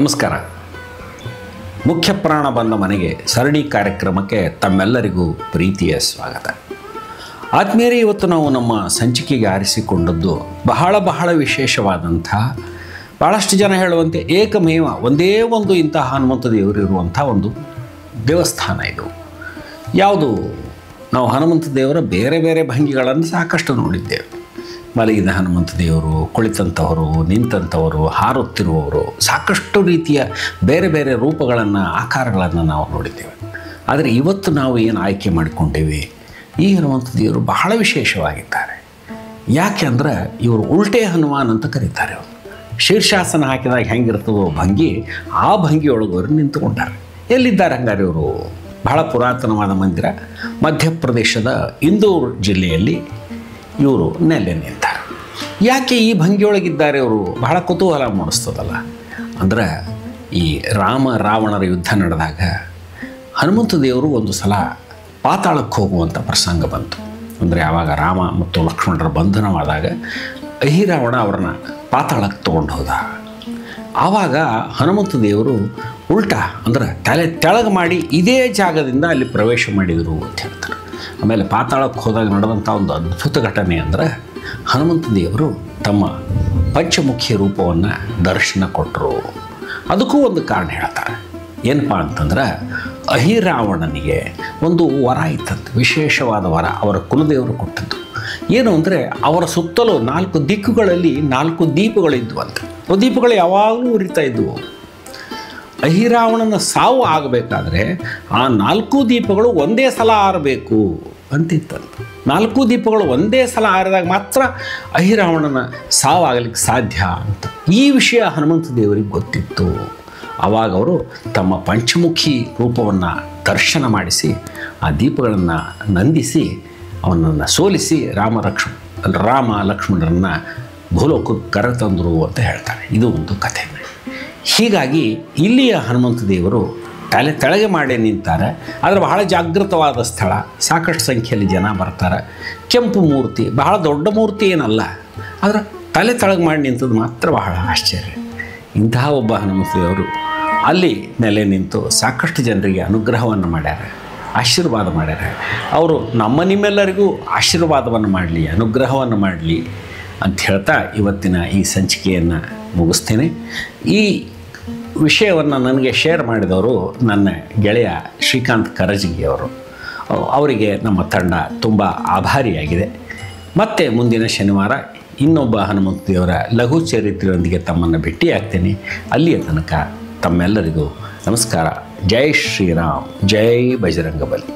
ನಮಸ್ಕಾರ. ಮುಖ್ಯ ಪ್ರಾಣ ಬಂದ ಮನೆಗೆ ಸರಣಿ ಕಾರ್ಯಕ್ರಮಕ್ಕೆ ತಮ್ಮೆಲ್ಲರಿಗೂ ಪ್ರೀತಿಯ ಸ್ವಾಗತ. ಆತ್ಮೀಯರೇ, ಇವತ್ತು ನಾವು ನಮ್ಮ ಸಂಚಿಕೆಗೆ ಆರಿಸಿಕೊಂಡದ್ದು ಬಹಳ ವಿಶೇಷವಾದಂಥ, ಭಾಳಷ್ಟು ಜನ ಹೇಳುವಂತೆ ಏಕಮೇವ ಒಂದೇ ಒಂದು ಇಂತಹ ಹನುಮಂತ ದೇವರು ಇರುವಂಥ ಒಂದು ದೇವಸ್ಥಾನ ಇದು. ಯಾವುದು? ನಾವು ಹನುಮಂತ ದೇವರ ಬೇರೆ ಬೇರೆ ಭಂಗಿಗಳನ್ನು ಸಾಕಷ್ಟು ನೋಡಿದ್ದೇವೆ. ಮಲಗಿದ ಹನುಮಂತ ದೇವರು, ಕುಳಿತಂಥವರು, ನಿಂತಂಥವರು, ಹಾರುತ್ತಿರುವವರು, ಸಾಕಷ್ಟು ರೀತಿಯ ಬೇರೆ ಬೇರೆ ರೂಪಗಳನ್ನು, ಆಕಾರಗಳನ್ನು ನಾವು ನೋಡಿದ್ದೇವೆ. ಆದರೆ ಇವತ್ತು ನಾವು ಏನು ಆಯ್ಕೆ ಮಾಡಿಕೊಂಡೇವೆ, ಈ ಹನುಮಂತ ದೇವರು ಬಹಳ ವಿಶೇಷವಾಗಿದ್ದಾರೆ. ಯಾಕೆ ಅಂದರೆ ಇವರು ಉಲ್ಟೆ ಹನುಮಾನ್ ಅಂತ ಕರೀತಾರೆ. ಅವರು ಶೀರ್ಷಾಸನ ಹಾಕಿದಾಗ ಹೆಂಗಿರ್ತದೋ ಭಂಗಿ, ಆ ಭಂಗಿಯೊಳಗವರು ನಿಂತುಕೊಂಡಾರೆ. ಎಲ್ಲಿದ್ದಾರೆ ಹಂಗಾರೆ ಇವರು? ಬಹಳ ಪುರಾತನವಾದ ಮಂದಿರ, ಮಧ್ಯಪ್ರದೇಶದ ಇಂದೋರ್ ಜಿಲ್ಲೆಯಲ್ಲಿ ಇವರು ನೆಲೆ ನಿಂತಾರೆ. ಯಾಕೆ ಈ ಭಂಗಿಯೊಳಗಿದ್ದಾರೆ ಅವರು? ಬಹಳ ಕುತೂಹಲ ಮೂಡಿಸ್ತದಲ್ಲ. ಅಂದರೆ ಈ ರಾಮ ರಾವಣರ ಯುದ್ಧ ನಡೆದಾಗ ಹನುಮಂತ ದೇವರು ಒಂದು ಸಲ ಪಾತಾಳಕ್ಕೆ ಹೋಗುವಂಥ ಪ್ರಸಂಗ ಬಂತು. ಅಂದರೆ ಆವಾಗ ರಾಮ ಮತ್ತು ಲಕ್ಷ್ಮಣರ ಬಂಧನವಾದಾಗ ಅಹಿರಾವಣ ಅವ್ರನ್ನ ಪಾತಾಳಕ್ಕೆ ತೊಗೊಂಡು ಹೋದ. ಆವಾಗ ಹನುಮಂತ ದೇವರು ಉಲ್ಟಾ ಅಂದರೆ ತಲೆ ತೆಳಗೆ ಮಾಡಿ ಇದೇ ಜಾಗದಿಂದ ಅಲ್ಲಿ ಪ್ರವೇಶ ಮಾಡಿದರು ಅಂತ ಹೇಳ್ತಾರೆ. ಆಮೇಲೆ ಪಾತಾಳಕ್ಕೆ ಹೋದಾಗ ನಡೆದಂಥ ಒಂದು ಅದ್ಭುತ ಘಟನೆ ಅಂದರೆ ಹನುಮಂತ ದೇವರು ತಮ್ಮ ಪಂಚಮುಖಿ ರೂಪವನ್ನು ದರ್ಶನ ಕೊಟ್ಟರು. ಅದಕ್ಕೂ ಒಂದು ಕಾರಣ ಹೇಳ್ತಾರೆ. ಏನಪ್ಪ ಅಂತಂದ್ರೆ, ಅಹಿರಾವಣನಿಗೆ ಒಂದು ವರ ಇತ್ತಂತೆ, ವಿಶೇಷವಾದ ವರ ಅವರ ಕುಲದೇವರು ಕೊಟ್ಟದ್ದು. ಏನು ಅಂದರೆ, ಅವರ ಸುತ್ತಲೂ 4 ದಿಕ್ಕುಗಳಲ್ಲಿ 4 ದೀಪಗಳಿದ್ವಂತೆ. ಆ ದೀಪಗಳು ಯಾವಾಗಲೂ ಉರಿತಾ ಇದ್ವು. ಅಹಿರಾವಣನ ಸಾವು ಆಗಬೇಕಾದ್ರೆ ಆ 4 ದೀಪಗಳು ಒಂದೇ ಸಲ ಆರಬೇಕು ಅಂತಿತ್ತಂತೆ. 4 ದೀಪಗಳು ಒಂದೇ ಸಲ ಆರಿದಾಗ ಮಾತ್ರ ಅಹಿರಾವಣನ ಸಾವು ಆಗಲಿಕ್ಕೆ ಸಾಧ್ಯ ಅಂತ. ಈ ವಿಷಯ ಹನುಮಂತ ದೇವರಿಗೆ ಗೊತ್ತಿತ್ತು. ಆವಾಗ ಅವರು ತಮ್ಮ ಪಂಚಮುಖಿ ರೂಪವನ್ನು ದರ್ಶನ ಮಾಡಿಸಿ ಆ ದೀಪಗಳನ್ನು ನಂದಿಸಿ ಅವನನ್ನು ಸೋಲಿಸಿ ರಾಮ ಲಕ್ಷ್ಮಣರನ್ನ ಭೂಲೋಕಕ್ಕೆ ಕರೆತಂದರು ಅಂತ ಹೇಳ್ತಾರೆ. ಇದು ಒಂದು ಕಥೆ. ಹೀಗಾಗಿ ಇಲ್ಲಿಯ ಹನುಮಂತ ದೇವರು ತಲೆ ತೆಳಗೆ ಮಾಡಿ ನಿಂತಾರೆ. ಆದರೆ ಬಹಳ ಜಾಗೃತವಾದ ಸ್ಥಳ, ಸಾಕಷ್ಟು ಸಂಖ್ಯೆಯಲ್ಲಿ ಜನ ಬರ್ತಾರೆ. ಕೆಂಪು ಮೂರ್ತಿ, ಬಹಳ ದೊಡ್ಡ ಮೂರ್ತಿ ಏನಲ್ಲ, ಆದರೆ ತಲೆ ತೆಳಗೆ ಮಾಡಿ ನಿಂತದ್ದು ಮಾತ್ರ ಬಹಳ ಆಶ್ಚರ್ಯ. ಇಂತಹ ಒಬ್ಬ ಹನುಮಂತ ದೇವರು ಅಲ್ಲಿ ನೆಲೆ ನಿಂತು ಸಾಕಷ್ಟು ಜನರಿಗೆ ಅನುಗ್ರಹವನ್ನು ಮಾಡ್ಯಾರ, ಆಶೀರ್ವಾದ ಮಾಡ್ಯಾರ. ಅವರು ನಿಮ್ಮೆಲ್ಲರಿಗೂ ಆಶೀರ್ವಾದವನ್ನು ಮಾಡಲಿ, ಅನುಗ್ರಹವನ್ನು ಮಾಡಲಿ ಅಂತ ಹೇಳ್ತಾ ಇವತ್ತಿನ ಈ ಸಂಚಿಕೆಯನ್ನು ಮುಗಿಸ್ತೇನೆ. ಈ ವಿಷಯವನ್ನು ನನಗೆ ಶೇರ್ ಮಾಡಿದವರು ನನ್ನ ಗೆಳೆಯ ಶ್ರೀಕಾಂತ್ ಕರಜಗಿ ಅವರು. ಅವರಿಗೆ ನಮ್ಮ ತಂಡ ತುಂಬ ಆಭಾರಿಯಾಗಿದೆ. ಮತ್ತೆ ಮುಂದಿನ ಶನಿವಾರ ಇನ್ನೊಬ್ಬ ಹನುಮಂತ ದೇವರ ಲಘು ಚರಿತ್ರೆಯೊಂದಿಗೆ ತಮ್ಮನ್ನು ಭೇಟಿಯಾಗ್ತೇನೆ. ಅಲ್ಲಿಯ ತನಕ ತಮ್ಮೆಲ್ಲರಿಗೂ ನಮಸ್ಕಾರ. ಜೈ ಶ್ರೀರಾಮ್, ಜೈ ಬಜರಂಗಬಲಿ.